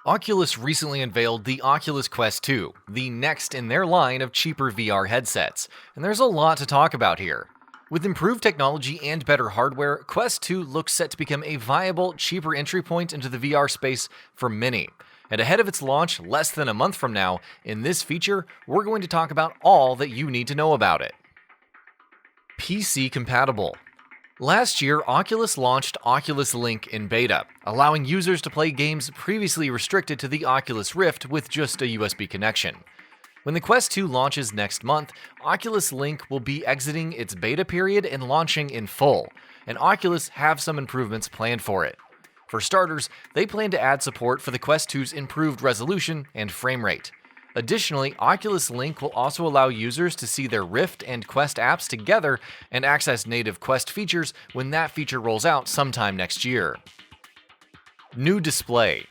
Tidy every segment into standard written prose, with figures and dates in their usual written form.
Oculus recently unveiled the Oculus Quest 2, the next in their line of cheaper VR headsets, and there's a lot to talk about here. With improved technology and better hardware, Quest 2 looks set to become a viable, cheaper entry point into the VR space for many. And ahead of its launch less than a month from now, in this feature, we're going to talk about all that you need to know about it. PC compatible. Last year, Oculus launched Oculus Link in beta, allowing users to play games previously restricted to the Oculus Rift with just a USB connection. When the Quest 2 launches next month, Oculus Link will be exiting its beta period and launching in full, and Oculus have some improvements planned for it. For starters, they plan to add support for the Quest 2's improved resolution and frame rate. Additionally, Oculus Link will also allow users to see their Rift and Quest apps together and access native Quest features when that feature rolls out sometime next year. New display.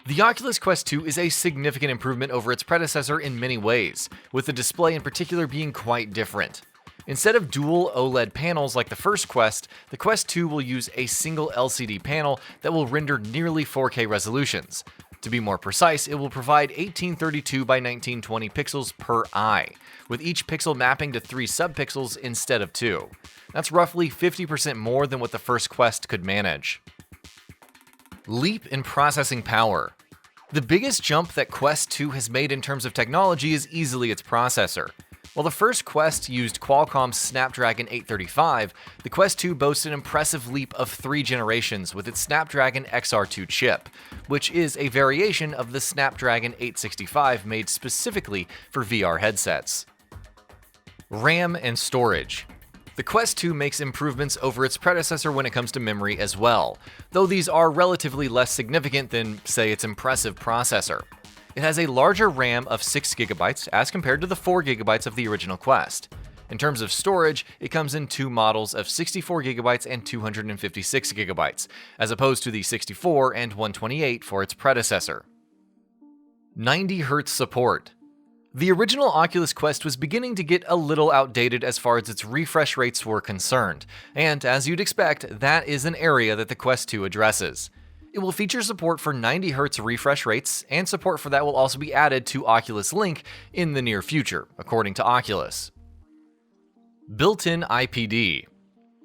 The Oculus Quest 2 is a significant improvement over its predecessor in many ways, with the display in particular being quite different. Instead of dual OLED panels like the first Quest, the Quest 2 will use a single LCD panel that will render nearly 4K resolutions. To be more precise, it will provide 1832 by 1920 pixels per eye, with each pixel mapping to 3 subpixels instead of 2. That's roughly 50% more than what the first Quest could manage. Leap in processing power. The biggest jump that Quest 2 has made in terms of technology is easily its processor. While the first Quest used Qualcomm's Snapdragon 835, the Quest 2 boasts an impressive leap of 3 generations with its Snapdragon XR2 chip, which is a variation of the Snapdragon 865 made specifically for VR headsets. RAM and storage. The Quest 2 makes improvements over its predecessor when it comes to memory as well, though these are relatively less significant than, say, its impressive processor. It has a larger RAM of 6GB as compared to the 4GB of the original Quest. In terms of storage, it comes in two models of 64GB and 256GB, as opposed to the 64 and 128 for its predecessor. 90Hz support. The original Oculus Quest was beginning to get a little outdated as far as its refresh rates were concerned, and as you'd expect, that is an area that the Quest 2 addresses. It will feature support for 90Hz refresh rates, and support for that will also be added to Oculus Link in the near future, according to Oculus. Built-in IPD.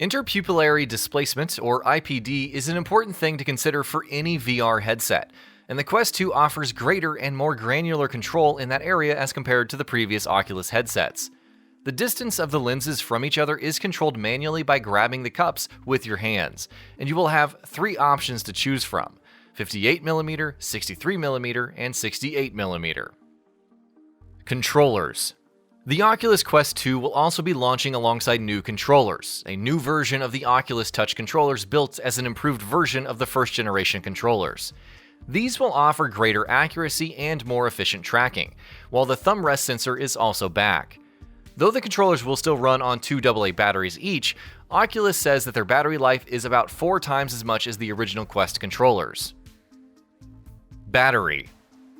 Interpupillary displacement, or IPD, is an important thing to consider for any VR headset, and the Quest 2 offers greater and more granular control in that area as compared to the previous Oculus headsets. The distance of the lenses from each other is controlled manually by grabbing the cups with your hands, and you will have 3 options to choose from: 58mm, 63mm, and 68mm. Controllers. The Oculus Quest 2 will also be launching alongside new controllers, a new version of the Oculus Touch controllers built as an improved version of the first generation controllers. These will offer greater accuracy and more efficient tracking, while the thumb rest sensor is also back. Though the controllers will still run on 2 AA batteries each, Oculus says that their battery life is about 4 times as much as the original Quest controllers. Battery.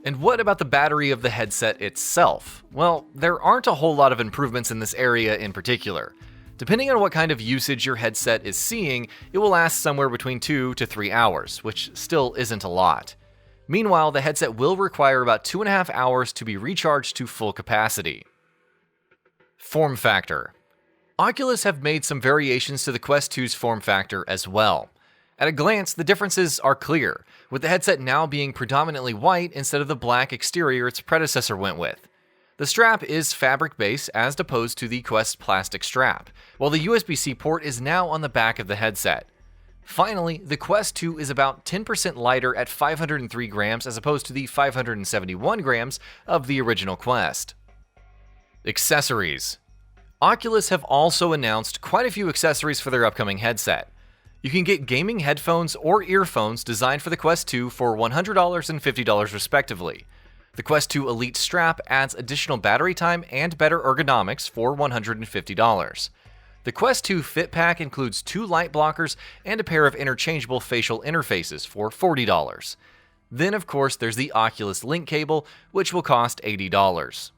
And what about the battery of the headset itself? Well, there aren't a whole lot of improvements in this area in particular. Depending on what kind of usage your headset is seeing, it will last somewhere between 2 to 3 hours, which still isn't a lot. Meanwhile, the headset will require about 2.5 hours to be recharged to full capacity. Form factor. Oculus have made some variations to the Quest 2's form factor as well. At a glance, the differences are clear, with the headset now being predominantly white instead of the black exterior its predecessor went with. The strap is fabric-based as opposed to the Quest plastic strap, while the USB-C port is now on the back of the headset. Finally, the Quest 2 is about 10% lighter at 503 grams as opposed to the 571 grams of the original Quest. Accessories. Oculus have also announced quite a few accessories for their upcoming headset. You can get gaming headphones or earphones designed for the Quest 2 for $100 and $50 respectively. The Quest 2 Elite strap adds additional battery time and better ergonomics for $150. The Quest 2 Fit Pack includes 2 light blockers and a pair of interchangeable facial interfaces for $40. Then, of course, there's the Oculus Link cable, which will cost $80.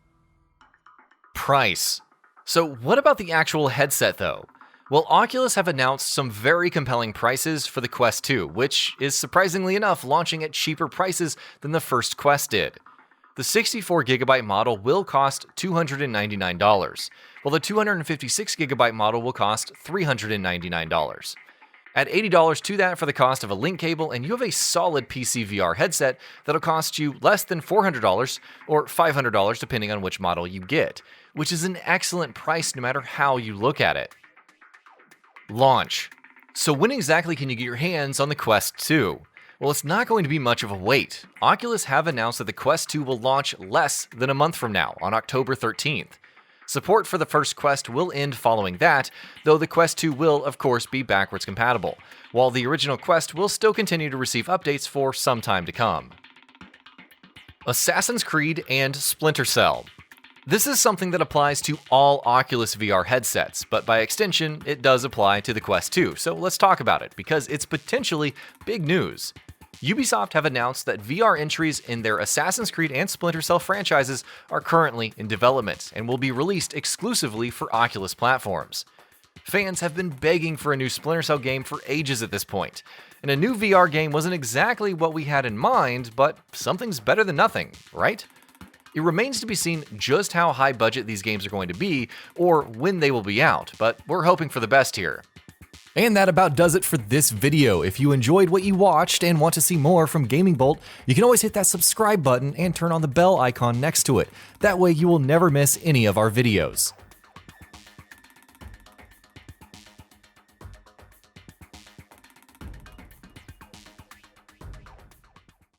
Price. So what about the actual headset though? Well, Oculus have announced some very compelling prices for the Quest 2, which is surprisingly enough launching at cheaper prices than the first Quest did. The 64GB model will cost $299, while the 256GB model will cost $399. Add $80 to that for the cost of a link cable, and you have a solid PC VR headset that'll cost you less than $400 or $500 depending on which model you get, which is an excellent price no matter how you look at it. Launch. So when exactly can you get your hands on the Quest 2? Well, it's not going to be much of a wait. Oculus have announced that the Quest 2 will launch less than a month from now, on October 13th. Support for the first Quest will end following that, though the Quest 2 will, of course, be backwards compatible, while the original Quest will still continue to receive updates for some time to come. Assassin's Creed and Splinter Cell. This is something that applies to all Oculus VR headsets, but by extension, it does apply to the Quest 2, so let's talk about it, because it's potentially big news. Ubisoft have announced that VR entries in their Assassin's Creed and Splinter Cell franchises are currently in development and will be released exclusively for Oculus platforms. Fans have been begging for a new Splinter Cell game for ages at this point, and a new VR game wasn't exactly what we had in mind, but something's better than nothing, right? It remains to be seen just how high budget these games are going to be, or when they will be out, but we're hoping for the best here. And that about does it for this video. If you enjoyed what you watched and want to see more from Gaming Bolt, you can always hit that subscribe button and turn on the bell icon next to it. That way you will never miss any of our videos.